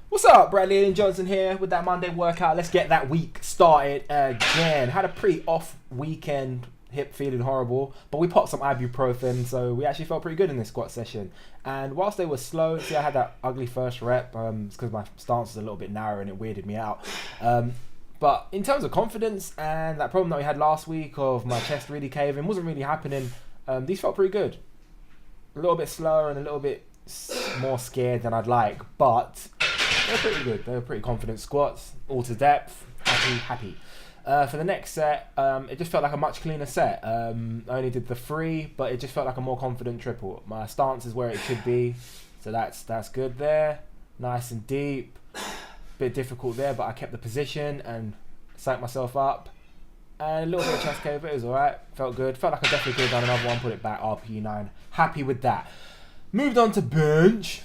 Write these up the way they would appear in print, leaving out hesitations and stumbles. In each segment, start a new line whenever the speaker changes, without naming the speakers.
What's up, bradleyaidanjohnson here with that Monday workout. Let's get that week started again. Had a pretty off weekend, hip feeling horrible, but we popped some ibuprofen, so we actually felt pretty good in this squat session. And whilst they were slow, see I had that ugly first rep, it's because my stance was a little bit narrow and it weirded me out. But in terms of confidence and that problem that we had last week of my chest really caving, wasn't really happening. These felt pretty good. A little bit slower and a little bit more scared than I'd like, but they're pretty good. They were pretty confident squats, all to depth, happy. For the next set, it just felt like a much cleaner set. I only did the 3, but it just felt like a more confident triple. My stance is where it should be, so that's good there. Nice and deep. Bit difficult there, but I kept the position and psyched myself up. And a little bit of chest cave, but it was alright. Felt good. Felt like I definitely could have done another one, put it back, RPE 9. Happy with that. Moved on to bench.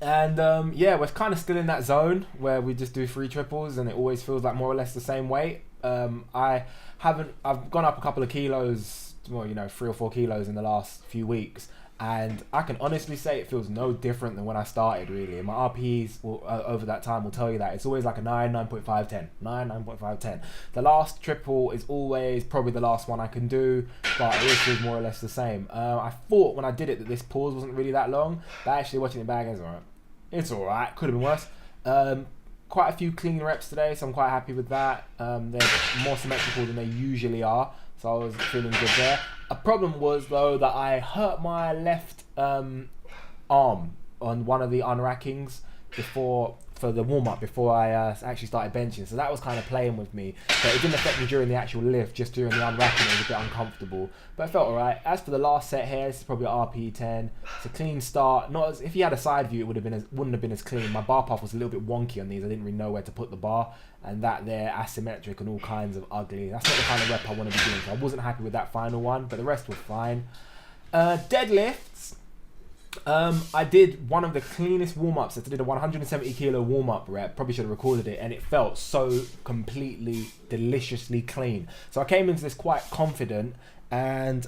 And yeah, we're kind of still in that zone where we just do 3 triples and it always feels like more or less the same weight. I've gone up a couple of kilos, well, 3 or 4 kilos in the last few weeks. And I can honestly say it feels no different than when I started, really. My RPEs over that time will tell you that. It's always like a 9, 9.5, 10. 9, 9.5, 10. The last triple is always probably the last one I can do, but it always feels more or less the same. I thought when I did it that this pause wasn't really that long, but actually watching it back, it's alright. Could have been worse. Quite a few clean reps today, so I'm quite happy with that. They're more symmetrical than they usually are, so I was feeling good there. A problem was, though, that I hurt my left arm on one of the unrackings for the warm-up before I actually started benching. So that was kind of playing with me. But it didn't affect me during the actual lift, just during the unracking it was a bit uncomfortable. But it felt alright. As for the last set here, this is probably an RPE 10. It's a clean start. Not as, if you had a side view, it wouldn't have been as clean. My bar path was a little bit wonky on these. I didn't really know where to put the bar. And that there, asymmetric and all kinds of ugly. That's not the kind of rep I want to be doing. So I wasn't happy with that final one, but the rest were fine. Deadlifts. I did one of the cleanest warm-ups. I did a 170 kilo warm-up rep. Probably should have recorded it, and it felt so completely deliciously clean. So I came into this quite confident, and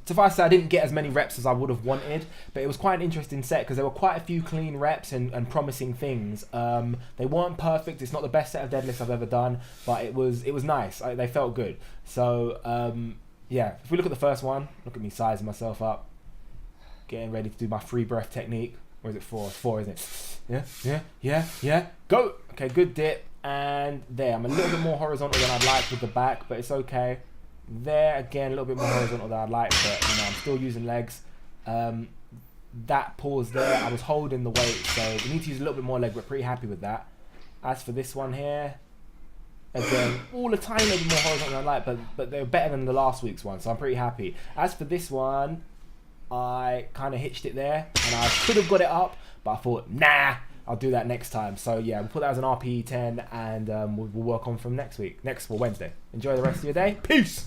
suffice to say I didn't get as many reps as I would have wanted, but it was quite an interesting set because there were quite a few clean reps and promising things. They weren't perfect. It's not the best set of deadlifts I've ever done, but it was nice. They felt good. So yeah, if we look at the first one, look at me sizing myself up. Getting ready to do my free breath technique. Or is it 4? It's 4, isn't it? Yeah. Go! Okay, good dip. And there. I'm a little bit more horizontal than I'd like with the back, but it's okay. There, again, a little bit more horizontal than I'd like, but I'm still using legs. That pause there, I was holding the weight, so we need to use a little bit more leg. We're pretty happy with that. As for this one here, again, all a tiny bit more horizontal than I'd like, but they're better than the last week's one, so I'm pretty happy. As for this one, I kind of hitched it there and I could have got it up, but I thought, nah, I'll do that next time. So yeah, we'll put that as an RPE 10 and we'll work on from next week, for Wednesday. Enjoy the rest of your day. Peace!